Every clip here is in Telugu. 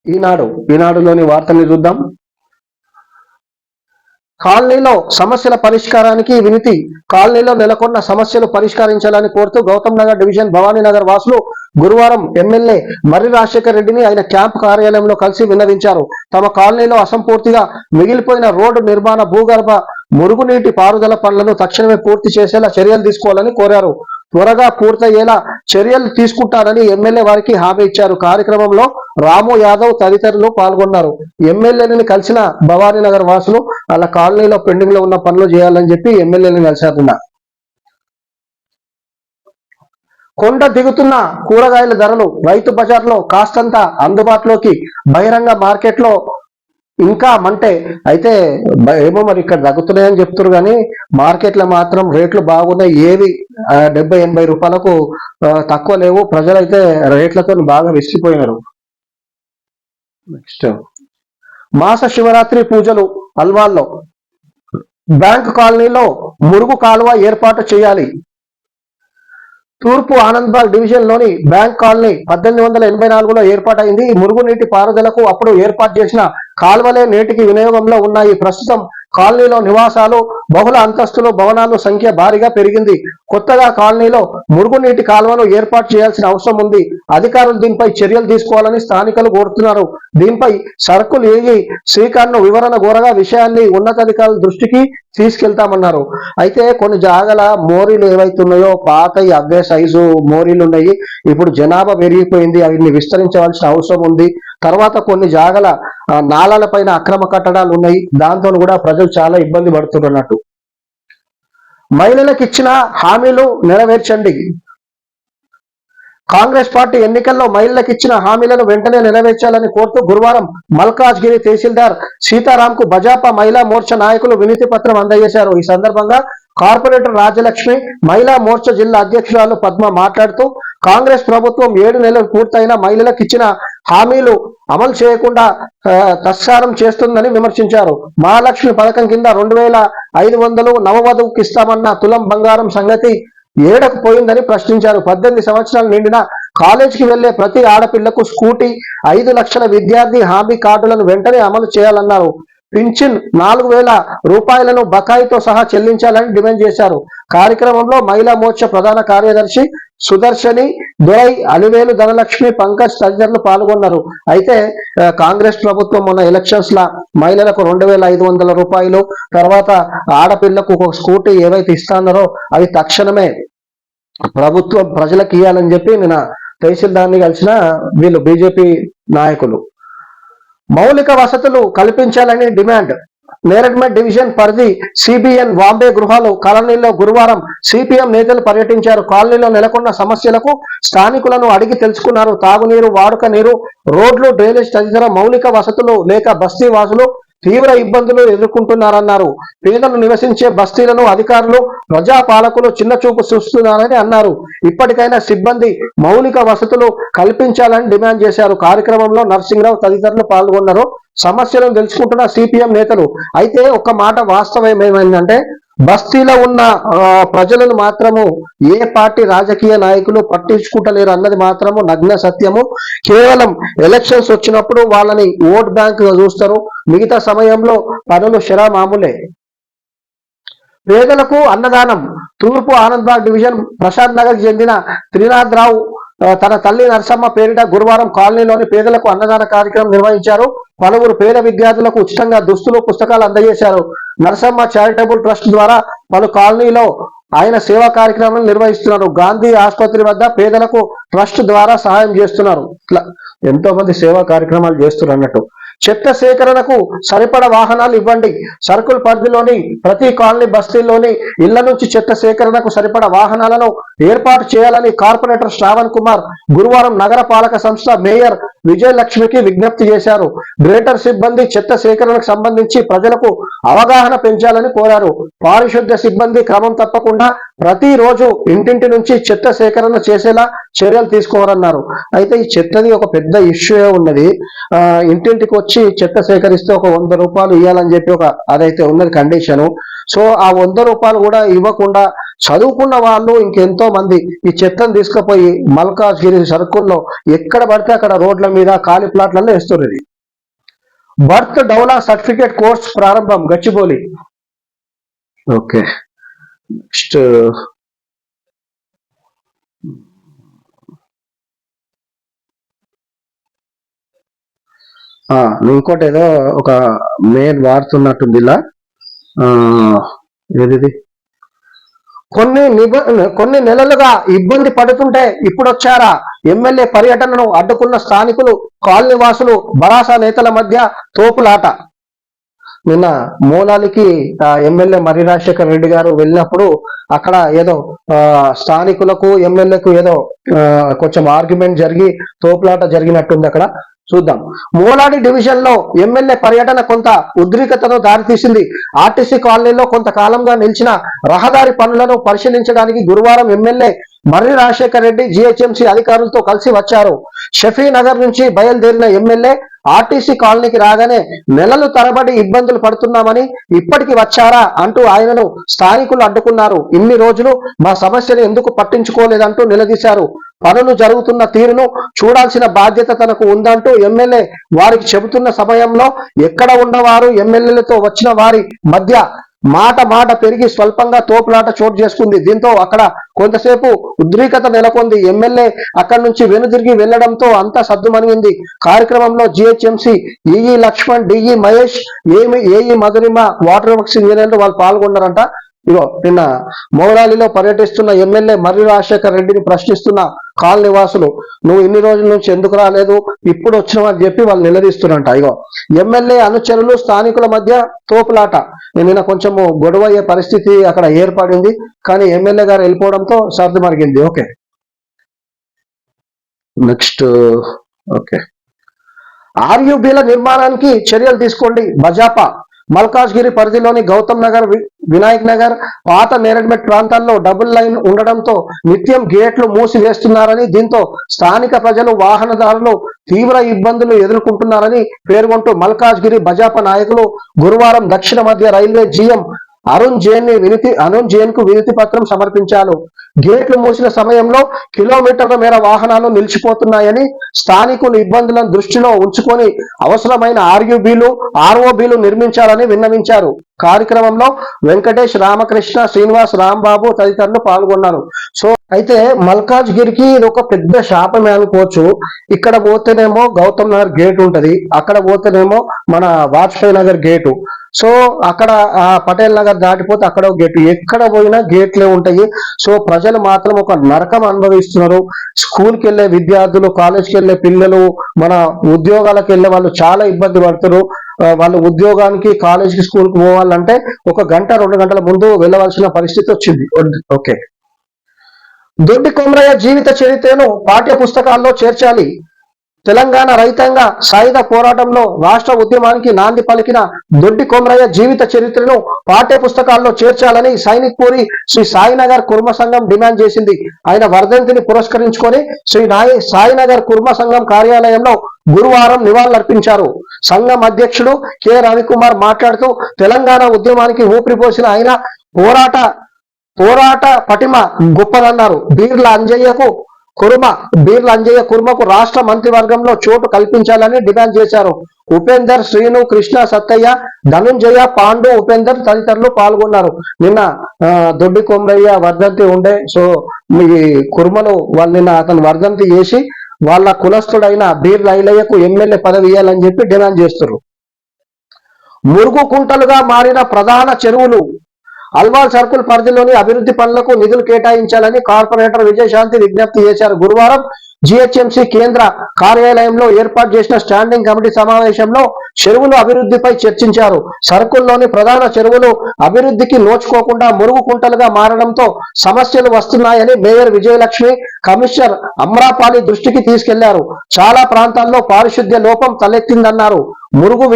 ఈనాడులోని వార్తల్ని చూద్దాం. కాలనీలో సమస్యల పరిష్కారానికి వినతి. కాలనీలో నెలకొన్న సమస్యలు పరిష్కరించాలని కోరుతూ గౌతమ్ నగర్ డివిజన్ భవానీనగర్ వాసులు గురువారం ఎమ్మెల్యే మర్రి రాజశేఖర్ రెడ్డిని ఆయన క్యాంప్ కార్యాలయంలో కలిసి విన్నవించారు. తమ కాలనీలో అసంపూర్తిగా మిగిలిపోయిన రోడ్డు నిర్మాణ, భూగర్భ మురుగునీటి పారుదల పనులను తక్షణమే పూర్తి చేసేలా చర్యలు తీసుకోవాలని కోరారు. త్వరగా పూర్తయ్యేలా చర్యలు తీసుకుంటారని ఎమ్మెల్యే వారికి హామీ ఇచ్చారు. కార్యక్రమంలో రాము యాదవ్ తదితరులు పాల్గొన్నారు. ఎమ్మెల్యేని కలిసిన భవానీనగర్ వాసులు వాళ్ళ కాలనీలో పెండింగ్ లో ఉన్న పనులు చేయాలని చెప్పి ఎమ్మెల్యేని కలిశారు. కొండ దిగుతున్న కూరగాయల ధరలు రైతు బజార్లో కాస్తంత అందుబాటులోకి, బహిరంగ మార్కెట్లో ఇంకా మంటే అయితే ఏమో మరి ఇక్కడ తగ్గుతున్నాయని చెప్తారు కానీ మార్కెట్లో మాత్రం రేట్లు బాగున్నాయి. ఏవి 70-80 రూపాయలకు తక్కువ లేవు. ప్రజలైతే రేట్లతో బాగా విసిగిపోయినారు. నెక్స్ట్ మాస శివరాత్రి పూజలు అల్వాల్లో. బ్యాంక్ కాలనీలో మురుగు కాలువ ఏర్పాటు చేయాలి. తూర్పు ఆనంద్బాగ్ డివిజన్ లోని బ్యాంక్ కాలనీ 1884లో ఏర్పాటైంది. మురుగునీటి పారుదలకు అప్పుడు ఏర్పాటు చేసిన కాల్వలే నేటికి వినియోగంలో ఉన్నాయి. ప్రస్తుతం కాలనీలో నివాసాలు, బహుళ అంతస్తులు భవనాల సంఖ్య భారీగా పెరిగింది. కొత్తగా కాలనీలో మురుగునీటి కాలువను ఏర్పాటు చేయాల్సిన అవసరం ఉంది. అధికారులు దీనిపై చర్యలు తీసుకోవాలని స్థానికులు కోరుతున్నారు. దీనిపై సర్కుల్ ఏఈ శ్రీకాంత్ వివరణ కోరగా విషయాన్ని ఉన్నతాధికారుల దృష్టికి తీసుకెళ్తామన్నారు. అయితే కొన్ని జాగల మోరీలు ఏవైతున్నాయో పాత అవే సైజు మోరీలు ఉన్నాయి. ఇప్పుడు జనాభా పెరిగిపోయింది, అవిని విస్తరించవలసిన అవసరం ఉంది. తర్వాత కొన్ని జాగల నాలాల పైన అక్రమ కట్టడాలు ఉన్నాయి. దాంతో కూడా ప్రజలు చాలా ఇబ్బంది పడుతున్నట్టు. మహిళలకు ఇచ్చిన హామీలు నెరవేర్చండి. కాంగ్రెస్ పార్టీ ఎన్నికల్లో మహిళలకు ఇచ్చిన హామీలను వెంటనే నెరవేర్చాలని కోరుతూ గురువారం మల్కాజ్గిరి తహసీల్దార్ సీతారాంకు భాజపా మహిళా మోర్చా నాయకులు వినతి పత్రం అందజేశారు. ఈ సందర్భంగా కార్పొరేటర్ రాజలక్ష్మి, మహిళా మోర్చా జిల్లా అధ్యక్షురాలు పద్మ మాట్లాడుతూ కాంగ్రెస్ ప్రభుత్వం 7 నెలలు పూర్తయిన మహిళలకు ఇచ్చిన హామీలు అమలు చేయకుండా తత్సారం చేస్తుందని విమర్శించారు. మహాలక్ష్మి పథకం కింద 2500 నవవధువుకి ఇస్తామన్న తులం బంగారం సంగతి ఏడకు పోయిందని ప్రశ్నించారు. 18 సంవత్సరాలు నిండిన కాలేజీకి వెళ్లే ప్రతి ఆడపిల్లకు స్కూటీ, 5 లక్షల విద్యార్థి హామీ కార్డులను వెంటనే అమలు చేయాలన్నారు. పింఛన్ 4000 రూపాయలను బకాయితో సహా చెల్లించాలని డిమాండ్ చేశారు. కార్యక్రమంలో మహిళా మోర్చా ప్రధాన కార్యదర్శి సుదర్శని, దొరై, అలివేలు ధనలక్ష్మి, పంకజ్ తదితరులు పాల్గొన్నారు. అయితే కాంగ్రెస్ ప్రభుత్వం మొన్న ఎలక్షన్స్ లా మహిళలకు 2500 రూపాయలు, తర్వాత ఆడపిల్లకు ఒక స్కూటీ ఏవైతే ఇస్తున్నారో అవి తక్షణమే ప్రభుత్వం ప్రజలకు ఇవ్వాలని చెప్పి నిన్న తహసీల్దార్ని కలిసిన వీళ్ళు బీజేపీ నాయకులు. మౌలిక వసతులు కల్పించాలని డిమాండ్. నేరడ్మెట్ డివిజన్ పరిధి సిబిఎన్ బాంబే గృహాలు కాలనీలో గురువారం సిపిఎం నేతలు పర్యటించారు. కాలనీలో నెలకొన్న సమస్యలకు స్థానికులను అడిగి తెలుసుకున్నారు. తాగునీరు, వాడుక నీరు, రోడ్లు, డ్రైనేజ్ తదితర మౌలిక వసతులు లేక బస్తీ వాసులు తీవ్ర ఇబ్బందులు ఎదుర్కొంటున్నారన్నారు. పేదలు నివసించే బస్తీలను అధికారులు, ప్రజాపాలకులు చిన్నచూపు చూస్తున్నారని అన్నారు. ఇప్పటికైనా సిబ్బంది మౌలిక వసతులు కల్పించాలని డిమాండ్ చేశారు. కార్యక్రమంలో నరసింహరావు తదితరులు పాల్గొన్నారు. సమస్యలను తెలుసుకుంటున్న సిపిఎం నేతలు. అయితే ఒక మాట వాస్తవం ఏమైందంటే బస్తీలో ఉన్న ప్రజలను మాత్రము ఏ పార్టీ రాజకీయ నాయకులు పట్టించుకుంటలేరు అన్నది మాత్రము నగ్న సత్యము. కేవలం ఎలక్షన్స్ వచ్చినప్పుడు వాళ్ళని ఓట్ బ్యాంక్ గా చూస్తారు. మిగతా సమయంలో పనులు మామూలే. పేదలకు అన్నదానం. తూర్పు ఆనంద్బాగ్ డివిజన్ ప్రశాంత్ నగర్ చెందిన త్రినాథ్ రావు తన తల్లి నరసమ్మ పేరిట గురువారం కాలనీలోని పేదలకు అన్నదాన కార్యక్రమం నిర్వహించారు. పలువురు పేద విద్యార్థులకు ఉచితంగా దుస్తులు, పుస్తకాలు అందజేశారు. నరసమ్మ చారిటబుల్ ట్రస్ట్ ద్వారా పలు కాలనీలో ఆయన సేవా కార్యక్రమాలు నిర్వహిస్తున్నారు. గాంధీ ఆసుపత్రి వద్ద పేదలకు ట్రస్ట్ ద్వారా సహాయం చేస్తున్నారు. ఇట్లా ఎంతో మంది సేవా కార్యక్రమాలు చేస్తున్నారు అన్నట్టు. చెత్త సేకరణకు సరిపడ వాహనాలు ఇవ్వండి. సర్కుల్ పరిధిలోని ప్రతి కాలనీ బస్తీల్లోని ఇళ్ల నుంచి చెత్త సేకరణకు సరిపడ వాహనాలను ఏర్పాటు చేయాలని కార్పొరేటర్ శ్రావణ్ కుమార్ గురువారం నగర పాలక సంస్థ మేయర్ విజయలక్ష్మికి విజ్ఞప్తి చేశారు. గ్రేటర్ సిబ్బంది చెత్త సేకరణకు సంబంధించి ప్రజలకు అవగాహన పెంచాలని కోరారు. పారిశుద్ధ్య సిబ్బంది క్రమం తప్పకుండా ప్రతిరోజు ఇంటింటి నుంచి చెత్త సేకరణ చేసేలా చర్యలు తీసుకోవాలన్నారు. అయితే ఈ చెత్తది ఒక పెద్ద ఇష్యూ ఉన్నది. ఇంటింటికి వచ్చి చెత్త సేకరిస్తే ఒక 100 రూపాయలు ఇవ్వాలని చెప్పి అదైతే ఉన్నది కండిషను. సో ఆ 100 రూపాయలు కూడా ఇవ్వకుండా చదువుకున్న వాళ్ళు ఇంకెంతో మంది ఈ చెత్తను తీసుకుపోయి మల్కాజ్గిరి సర్కిల్లో ఎక్కడ పడితే అక్కడ రోడ్ల మీద ఖాళీ ప్లాట్లలో వేస్తున్నారు. ఇది బర్త్ డౌలా సర్టిఫికేట్ కోర్స్ ప్రారంభం గచ్చిబౌలి. ఓకే, నెక్స్ట్ ఇంకోటి ఏదో ఒక మెయిన్ వాడుతున్నట్టుంది ఇలా. ఏది కొన్ని నెలలుగా ఇబ్బంది పడుతుంటే ఇప్పుడు వచ్చారా? ఎమ్మెల్యే పర్యటనను అడ్డుకున్న స్థానికులు, కాలనీ వాసులు, భరాసా నేతల మధ్య తోపులాట. నిన్న మూలాలికి ఎమ్మెల్యే మర్రి రాజశేఖర్ రెడ్డి గారు వెళ్ళినప్పుడు అక్కడ ఏదో స్థానికులకు ఎమ్మెల్యేకు ఏదో కొంచెం ఆర్గ్యుమెంట్ జరిగి తోపులాట జరిగినట్టుంది అక్కడ. చూద్దాం. మూలాడి డివిజన్ లో ఎమ్మెల్యే పర్యటన కొంత ఉద్రిక్తతను దారితీసింది. ఆర్టీసీ కాలనీలో కొంతకాలంగా నిలిచిన రహదారి పనులను పరిశీలించడానికి గురువారం ఎమ్మెల్యే మర్రి రాజశేఖర్ రెడ్డి జిహెచ్ఎంసీ అధికారులతో కలిసి వచ్చారు. షఫీ నగర్ నుంచి బయలుదేరిన ఎమ్మెల్యే ఆర్టీసీ కాలనీకి రాగానే నెలలు తరబడి ఇబ్బందులు పడుతున్నామని, ఇప్పటికి వచ్చారా అంటూ ఆయనను స్థానికులు అడ్డుకున్నారు. ఇన్ని రోజులు మా సమస్యను ఎందుకు పట్టించుకోలేదంటూ నిలదీశారు. పనులు జరుగుతున్న తీరును చూడాల్సిన బాధ్యత తనకు ఉందంటూ ఎమ్మెల్యే వారికి చెబుతున్న సమయంలో ఎక్కడ ఉన్నవారు ఎమ్మెల్యేలతో వచ్చిన వారి మధ్య మాట పెరిగి స్వల్పంగా తోపులాట చోటు చేసుకుంది. దీంతో అక్కడ కొంతసేపు ఉద్రిక్తత నెలకొంది. ఎమ్మెల్యే అక్కడి నుంచి వెనుదిరిగి వెళ్లడంతో అంతా సద్దుమణిగింది. కార్యక్రమంలో GHMC EE Lakshman, DE Mahesh, AE Madhurima, water works ఇంజనీర్లు వాళ్ళు పాల్గొన్నారంట. ఇగో నిన్న మౌరాలిలో పర్యటిస్తున్న ఎమ్మెల్యే మర్రి రాజశేఖర్ రెడ్డిని ప్రశ్నిస్తున్న కాలనీ వాసులు, నువ్వు ఇన్ని రోజుల నుంచి ఎందుకు రాలేదు, ఇప్పుడు వచ్చినావని చెప్పి వాళ్ళు నిలదీస్తున్నట్ట. ఇగో ఎమ్మెల్యే అనుచరులు, స్థానికుల మధ్య తోపులాట. నిన్న కొంచెము గొడవ అయ్యే పరిస్థితి అక్కడ ఏర్పడింది, కానీ ఎమ్మెల్యే గారు వెళ్ళిపోవడంతో సర్దు మరిగింది. Okay, next. ఓకే, ఆర్యుబీల నిర్మాణానికి చర్యలు తీసుకోండి భాజపా. మల్కాజ్గిరి పరిధిలోని గౌతమ్ నగర్, వినాయక్ నగర్, పాత నేరడ్మెట్ ప్రాంతాల్లో డబుల్ లైన్ ఉండడంతో నిత్యం గేట్లు మూసివేస్తున్నారని, దీంతో స్థానిక ప్రజలు, వాహనదారులు తీవ్ర ఇబ్బందులు ఎదుర్కొంటున్నారని పేర్కొంటూ మల్కాజ్గిరి భాజపా నాయకులు గురువారం దక్షిణ మధ్య రైల్వే జీఎం అరుణ్ జైన్ కు వినతి పత్రం సమర్పించారు. గేట్లు మూసిన సమయంలో కిలోమీటర్ల మేర వాహనాలు నిలిచిపోతున్నాయని, స్థానికులు ఇబ్బందులను దృష్టిలో ఉంచుకొని అవసరమైన ఆర్ఓబీలు నిర్మించాలని విన్నవించారు. కార్యక్రమంలో వెంకటేష్, రామకృష్ణ, శ్రీనివాస్, రాంబాబు తదితరులు పాల్గొన్నారు. సో అయితే మల్కాజ్గిరికి ఇది ఒక పెద్ద శాపమే అనుకోవచ్చు. ఇక్కడ పోతేనేమో గౌతమ్ నగర్ గేట్ ఉంటది, అక్కడ పోతేనేమో మన వాజ్పేయి నగర్ గేటు. సో అక్కడ పటేల్ నగర్ దాటిపోతే అక్కడ గేట్, ఎక్కడ పోయినా గేట్లే ఉంటాయి. సో ప్రజలు మాత్రం ఒక నరకం అనుభవిస్తున్నారు. స్కూల్కి వెళ్ళే విద్యార్థులు, కాలేజ్కి వెళ్ళే పిల్లలు, మన ఉద్యోగాలకు వెళ్ళే వాళ్ళు చాలా ఇబ్బంది పడుతున్నారు. వాళ్ళు ఉద్యోగానికి, కాలేజ్కి, స్కూల్కి పోవాలంటే 1 గంట 2 గంటల ముందు వెళ్ళవలసిన పరిస్థితి వచ్చింది. ఓకే, దొడ్డి కొమరయ్య జీవిత చరిత్రను పాఠ్య పుస్తకాల్లో చేర్చాలి. తెలంగాణ రైతాంగ సాయుధ పోరాటంలో రాష్ట్ర ఉద్యమానికి నాంది పలికిన దొడ్డి కొమరయ్య జీవిత చరిత్రను పాఠ్య పుస్తకాల్లో చేర్చాలని సైనిక్ పూరి శ్రీ సాయినగర్ కుర్మ సంఘం డిమాండ్ చేసింది. ఆయన వర్ధంతిని పురస్కరించుకొని శ్రీ సాయినగర్ కుర్మ సంఘం కార్యాలయంలో గురువారం నివాళులర్పించారు. సంఘం అధ్యక్షుడు కె రవికుమార్ మాట్లాడుతూ, తెలంగాణ ఉద్యమానికి ఊపిరిపోసిన ఆయన పోరాట పటిమ గొప్పదన్నారు. బీర్ల అంజయ్య కుర్మకు రాష్ట్ర మంత్రివర్గంలో చోటు కల్పించాలని డిమాండ్ చేశారు. ఉపేందర్, శ్రీను, కృష్ణ, సత్తయ్య, ధనుంజయ, పాండు, ఉపేందర్ తదితరులు పాల్గొన్నారు. నిన్న దొడ్డి కొమరయ్య వర్ధంతి ఉండే. సో మీ కుర్మలు వాళ్ళు నిన్న అతను వర్ధంతి చేసి వాళ్ళ కులస్తుడైన బీర్ల ఐలయ్యకు ఎమ్మెల్యే పదవి ఇవ్వాలని చెప్పి డిమాండ్ చేస్తున్నారు. మురుగు కుంటలుగా మారిన ప్రధాన చెరువులు. అల్వాల్ సర్కిల్ పరిధిలోని అభివృద్ధి పనులకు నిధులు కేటాయించాలని కార్పొరేటర్ విజయశాంతి విజ్ఞప్తి చేశారు. గురువారం జిహెచ్ఎంసీ కేంద్ర కార్యాలయంలో ఏర్పాటు చేసిన స్టాండింగ్ కమిటీ సమావేశంలో చెరువుల అభివృద్ధిపై చర్చించారు. సర్కిల్లోని ప్రధాన చెరువులు అభివృద్ధికి నోచుకోకుండా మురుగు కుంటలుగా మారడంతో సమస్యలు వస్తున్నాయని మేయర్ విజయలక్ష్మి, కమిషనర్ అమ్రాపాలి దృష్టికి తీసుకెళ్లారు. చాలా ప్రాంతాల్లో పారిశుద్ధ్య లోపం తలెత్తిందన్నారు. మురుగు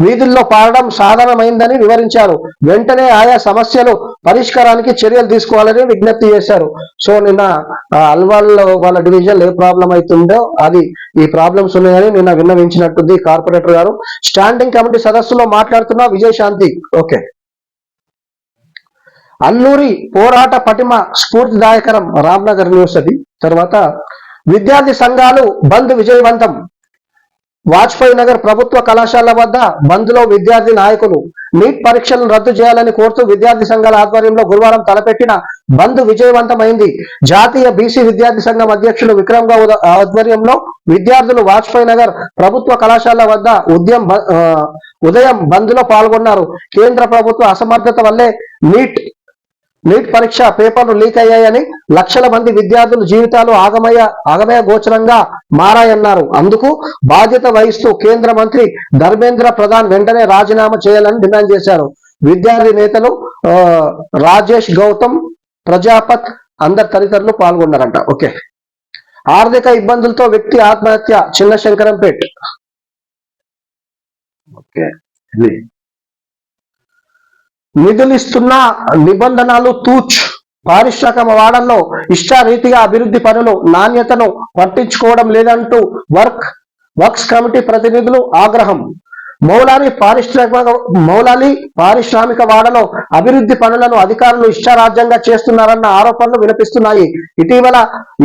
వీధుల్లో పారడం సాధారణమైందని వివరించారు. వెంటనే ఆయా సమస్యలు పరిష్కారానికి చర్యలు తీసుకోవాలని విజ్ఞప్తి చేశారు. సో నిన్న అల్వాల్ వాళ్ళ డివిజన్ ఏ ప్రాబ్లం అవుతుందో అది ఈ ప్రాబ్లమ్స్ ఉన్నాయని నిన్న విన్నవించినట్టుంది కార్పొరేటర్ గారు. స్టాండింగ్ కమిటీ సదస్సులో మాట్లాడుతున్న విజయశాంతి. ఓకే, అల్లూరి పోరాట పటిమ స్ఫూర్తిదాయకరం రామ్నగర్ న్యూస్ అది. తర్వాత విద్యార్థి సంఘాలు బంద్ విజయవంతం. వాజ్పేయి నగర్ ప్రభుత్వ కళాశాల వద్ద బంద్ లో విద్యార్థి నాయకులు నీట్ పరీక్షలను రద్దు చేయాలని కోరుతూ విద్యార్థి సంఘాల ఆధ్వర్యంలో గురువారం తలపెట్టిన బంద్ విజయవంతమైంది. జాతీయ బీసీ విద్యార్థి సంఘం అధ్యక్షులు విక్రమ్ గౌడ్ ఆధ్వర్యంలో విద్యార్థులు వాజ్పేయి నగర్ ప్రభుత్వ కళాశాల వద్ద ఉదయం బంద్ లో పాల్గొన్నారు. కేంద్ర ప్రభుత్వ అసమర్థత వల్లే నీట్ పరీక్ష పేపర్లు లీక్ అయ్యాయని, లక్షల మంది విద్యార్థుల జీవితాలు ఆగమయ గోచరంగా మారాయన్నారు. అందుకు బాధ్యత వహిస్తూ కేంద్ర మంత్రి ధర్మేంద్ర ప్రధాన్ వెంటనే రాజీనామా చేయాలని డిమాండ్ చేశారు. విద్యార్థి నేతలు రాజేష్ గౌతమ్, ప్రజాపత్ అందరు తదితరులు పాల్గొన్నారంట. ఓకే. ఆర్థిక ఇబ్బందులతో వ్యక్తి ఆత్మహత్య చిన్న శంకరంపేట్. ఓకే. నిధులిస్తున్న నిబంధనలు తూచ్. పారిశ్రామిక వాడల్లో ఇష్టారీతిగా అభివృద్ధి పనులు నాణ్యతను పట్టించుకోవడం లేదంటూ వర్క్స్ కమిటీ ప్రతినిధులు ఆగ్రహం. మౌలాలి పారిశ్రామిక వాడలో అభివృద్ధి పనులను అధికారులు ఇష్టారాజ్యంగా చేస్తున్నారన్న ఆరోపణలు వినిపిస్తున్నాయి. ఇటీవల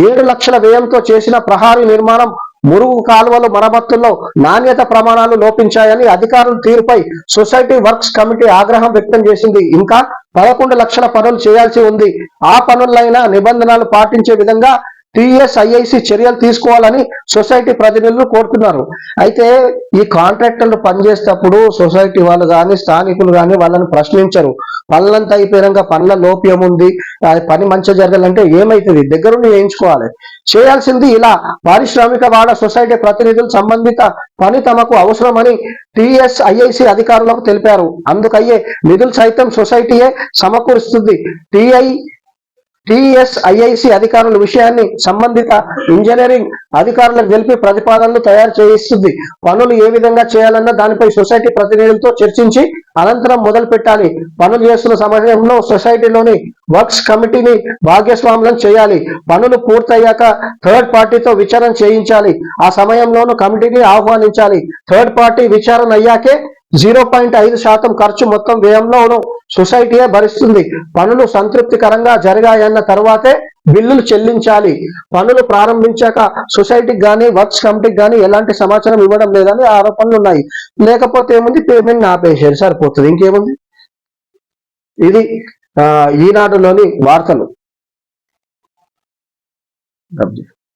7 లక్షల వ్యయంతో చేసిన ప్రహారీ నిర్మాణం, మురుగు కాలువలు మరమ్మతుల్లో నాణ్యత ప్రమాణాలు లోపించాయని అధికారుల తీరుపై సొసైటీ వర్క్స్ కమిటీ ఆగ్రహం వ్యక్తం చేసింది. ఇంకా 11 లక్షల పనులు చేయాల్సి ఉంది. ఆ పనులైనా నిబంధనలు పాటించే విధంగా టీఎస్ఐఐసి చర్యలు తీసుకోవాలని సొసైటీ ప్రతినిధులు కోరుతున్నారు. అయితే ఈ కాంట్రాక్టర్లు పనిచేసేటప్పుడు సొసైటీ వాళ్ళు కానీ స్థానికులు కానీ వాళ్ళని ప్రశ్నించరు. పనులంతా అయిపోయాక పనుల లోప్యం ఉంది, పని మంచిగా జరగాలంటే ఏమైతుంది, దగ్గరుండి వేయించుకోవాలి. చేయాల్సింది ఇలా. పారిశ్రామిక వాడ సొసైటీ ప్రతినిధులు సంబంధిత పని తమకు అవసరమని టీఎస్ఐఐసి అధికారులకు తెలిపారు. అందుకయ్యే నిధులు సైతం సొసైటీయే సమకూరుస్తుంది. టీఎస్ఐఐసి అధికారుల విషయాన్ని సంబంధిత ఇంజనీరింగ్ అధికారులకు తెలిపి ప్రతిపాదనలు తయారు చేయిస్తుంది. పనులు ఏ విధంగా చేయాలన్న దానిపై సొసైటీ ప్రతినిధులతో చర్చించి అనంతరం మొదలు పెట్టాలి. పనులు చేస్తున్న సమయంలో సొసైటీలోని వర్క్స్ కమిటీని భాగస్వాములను చేయాలి. పనులు పూర్తయ్యాక థర్డ్ పార్టీతో విచారణ చేయించాలి. ఆ సమయంలోనూ కమిటీని ఆహ్వానించాలి. థర్డ్ పార్టీ విచారణ అయ్యాకే 0.5% ఖర్చు మొత్తం వ్యయంలోనూ సొసైటీయే భరిస్తుంది. పనులు సంతృప్తికరంగా జరిగాయన్న తర్వాతే బిల్లులు చెల్లించాలి. పనులు ప్రారంభించాక సొసైటీకి కానీ వర్క్స్ కమిటీకి కానీ ఎలాంటి సమాచారం ఇవ్వడం లేదని ఆరోపణలు ఉన్నాయి. లేకపోతే ఏముంది, పేమెంట్ ఆపేసారు, సరిపోతుంది, ఇంకేముంది. ఇది ఈనాడులోని వార్తలు.